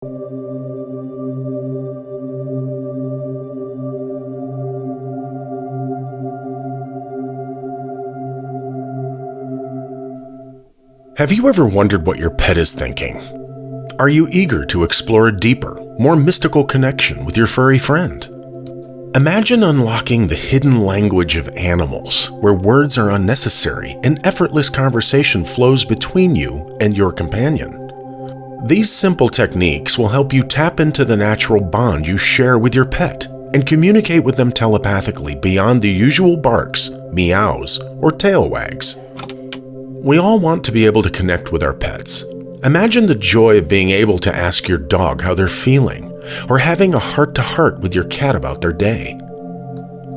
Have you ever wondered what your pet is thinking? Are you eager to explore a deeper, more mystical connection with your furry friend? Imagine unlocking the hidden language of animals, where words are unnecessary and effortless conversation flows between you and your companion. These simple techniques will help you tap into the natural bond you share with your pet and communicate with them telepathically beyond the usual barks, meows, or tail wags. We all want to be able to connect with our pets. Imagine the joy of being able to ask your dog how they're feeling, or having a heart-to-heart with your cat about their day.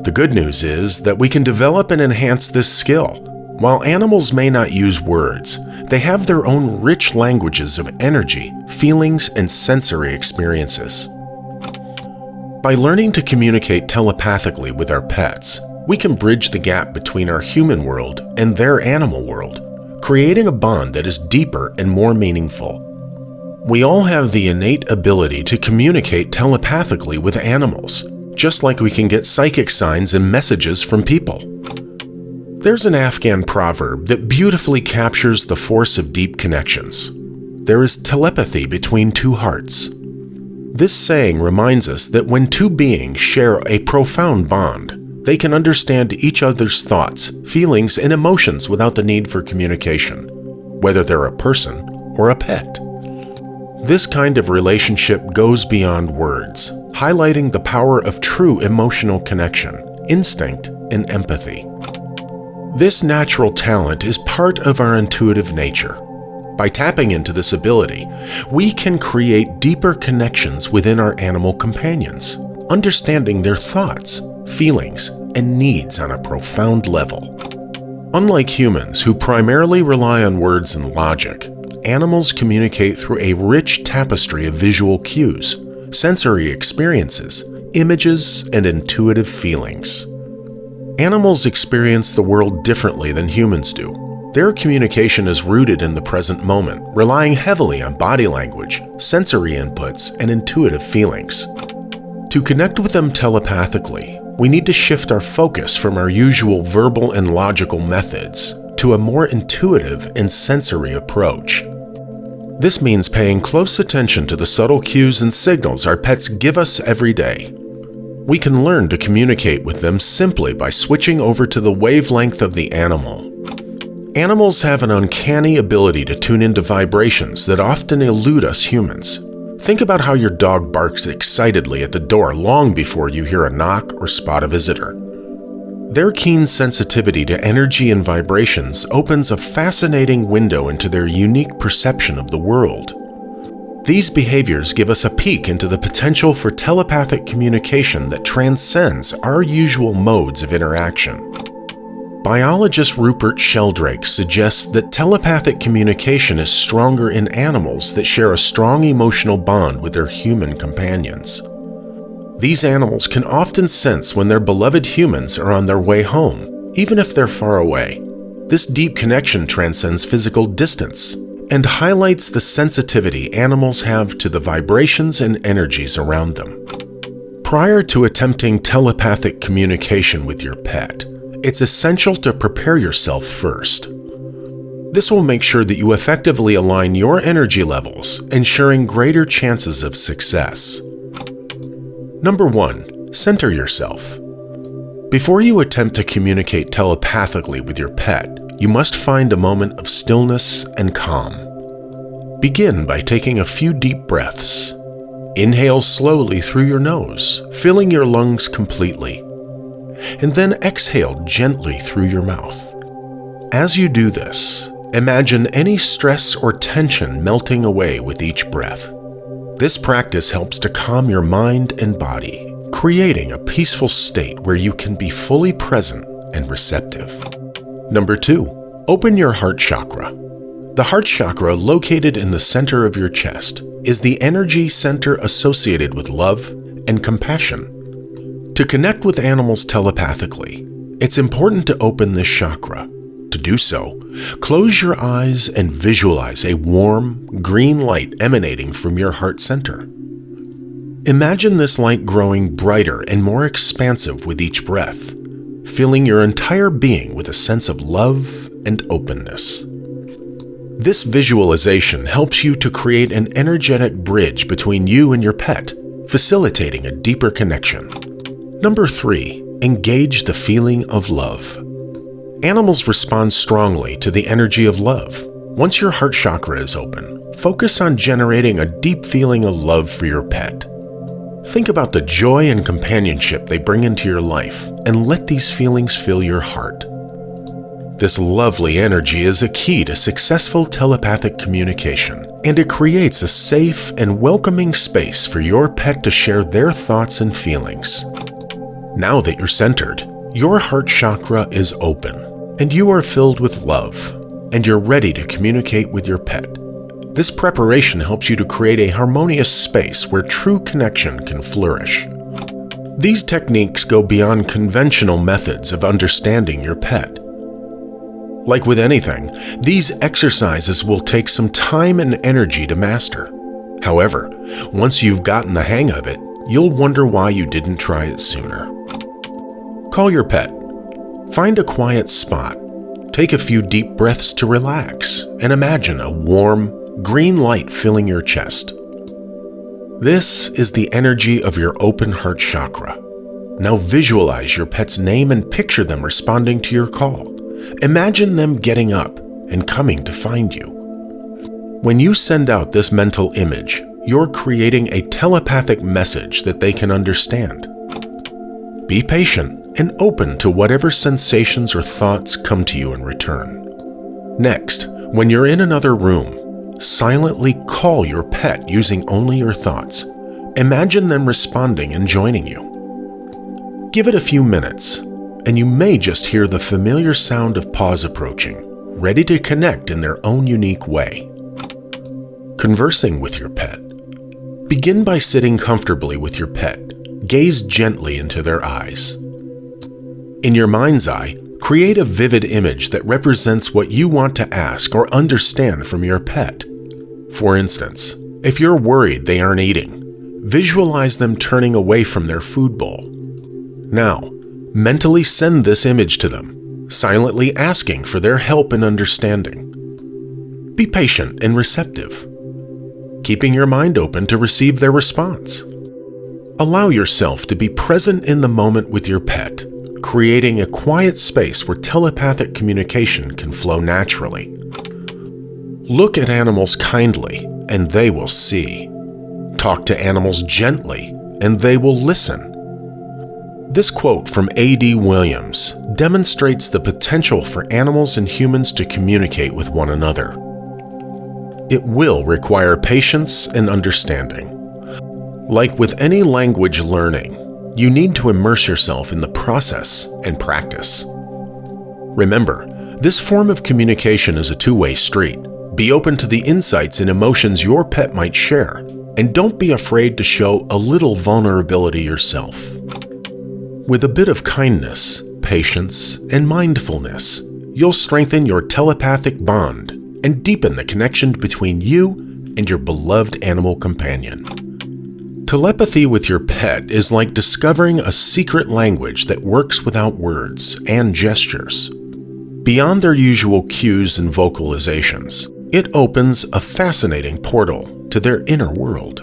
The good news is that we can develop and enhance this skill. While animals may not use words, they have their own rich languages of energy, feelings, and sensory experiences. By learning to communicate telepathically with our pets, we can bridge the gap between our human world and their animal world, creating a bond that is deeper and more meaningful. We all have the innate ability to communicate telepathically with animals, just like we can get psychic signs and messages from people. There's an Afghan proverb that beautifully captures the force of deep connections. There is telepathy between two hearts. This saying reminds us that when two beings share a profound bond, they can understand each other's thoughts, feelings, and emotions without the need for communication, whether they're a person or a pet. This kind of relationship goes beyond words, highlighting the power of true emotional connection, instinct, and empathy. This natural talent is part of our intuitive nature. By tapping into this ability, we can create deeper connections within our animal companions, understanding their thoughts, feelings, and needs on a profound level. Unlike humans who primarily rely on words and logic, animals communicate through a rich tapestry of visual cues, sensory experiences, images, and intuitive feelings. Animals experience the world differently than humans do. Their communication is rooted in the present moment, relying heavily on body language, sensory inputs, and intuitive feelings. To connect with them telepathically, we need to shift our focus from our usual verbal and logical methods to a more intuitive and sensory approach. This means paying close attention to the subtle cues and signals our pets give us every day. We can learn to communicate with them simply by switching over to the wavelength of the animal. Animals have an uncanny ability to tune into vibrations that often elude us humans. Think about how your dog barks excitedly at the door long before you hear a knock or spot a visitor. Their keen sensitivity to energy and vibrations opens a fascinating window into their unique perception of the world. These behaviors give us a peek into the potential for telepathic communication that transcends our usual modes of interaction. Biologist Rupert Sheldrake suggests that telepathic communication is stronger in animals that share a strong emotional bond with their human companions. These animals can often sense when their beloved humans are on their way home, even if they're far away. This deep connection transcends physical distance and highlights the sensitivity animals have to the vibrations and energies around them. Prior to attempting telepathic communication with your pet, it's essential to prepare yourself first. This will make sure that you effectively align your energy levels, ensuring greater chances of success. Number 1. Center yourself. Before you attempt to communicate telepathically with your pet, you must find a moment of stillness and calm. Begin by taking a few deep breaths. Inhale slowly through your nose, filling your lungs completely, and then exhale gently through your mouth. As you do this, imagine any stress or tension melting away with each breath. This practice helps to calm your mind and body, creating a peaceful state where you can be fully present and receptive. Number 2, open your heart chakra. The heart chakra, located in the center of your chest, is the energy center associated with love and compassion. To connect with animals telepathically, it's important to open this chakra. To do so, close your eyes and visualize a warm, green light emanating from your heart center. Imagine this light growing brighter and more expansive with each breath, filling your entire being with a sense of love and openness. This visualization helps you to create an energetic bridge between you and your pet, facilitating a deeper connection. Number 3, engage the feeling of love. Animals respond strongly to the energy of love. Once your heart chakra is open, focus on generating a deep feeling of love for your pet. Think about the joy and companionship they bring into your life, and let these feelings fill your heart. This lovely energy is a key to successful telepathic communication, and it creates a safe and welcoming space for your pet to share their thoughts and feelings. Now that you're centered, your heart chakra is open, and you are filled with love, and you're ready to communicate with your pet. This preparation helps you to create a harmonious space where true connection can flourish. These techniques go beyond conventional methods of understanding your pet. Like with anything, these exercises will take some time and energy to master. However, once you've gotten the hang of it, you'll wonder why you didn't try it sooner. Call your pet. Find a quiet spot. Take a few deep breaths to relax, and imagine a warm, green light filling your chest. This is the energy of your open heart chakra. Now visualize your pet's name and picture them responding to your call. Imagine them getting up and coming to find you. When you send out this mental image, you're creating a telepathic message that they can understand. Be patient and open to whatever sensations or thoughts come to you in return. Next, when you're in another room, silently call your pet using only your thoughts. Imagine them responding and joining you. Give it a few minutes, and you may just hear the familiar sound of paws approaching, ready to connect in their own unique way. Conversing with your pet. Begin by sitting comfortably with your pet. Gaze gently into their eyes. In your mind's eye, create a vivid image that represents what you want to ask or understand from your pet. For instance, if you're worried they aren't eating, visualize them turning away from their food bowl. Now, mentally send this image to them, silently asking for their help and understanding. Be patient and receptive, keeping your mind open to receive their response. Allow yourself to be present in the moment with your pet, creating a quiet space where telepathic communication can flow naturally. Look at animals kindly, and they will see. Talk to animals gently, and they will listen. This quote from A.D. Williams demonstrates the potential for animals and humans to communicate with one another. It will require patience and understanding. Like with any language learning, you need to immerse yourself in the process and practice. Remember, this form of communication is a two-way street. Be open to the insights and emotions your pet might share, and don't be afraid to show a little vulnerability yourself. With a bit of kindness, patience, and mindfulness, you'll strengthen your telepathic bond and deepen the connection between you and your beloved animal companion. Telepathy with your pet is like discovering a secret language that works without words and gestures. Beyond their usual cues and vocalizations, it opens a fascinating portal to their inner world.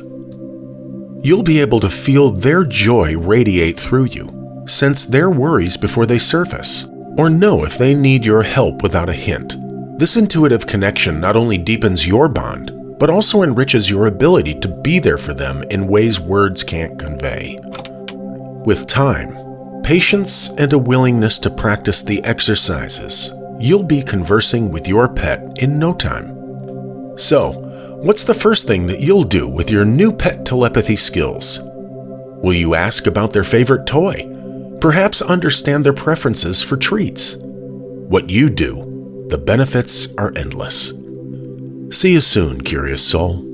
You'll be able to feel their joy radiate through you, sense their worries before they surface, or know if they need your help without a hint. This intuitive connection not only deepens your bond, but also enriches your ability to be there for them in ways words can't convey. With time, patience, and a willingness to practice the exercises, you'll be conversing with your pet in no time. So, what's the first thing that you'll do with your new pet telepathy skills? Will you ask about their favorite toy? Perhaps understand their preferences for treats? What you do, the benefits are endless. See you soon, curious soul.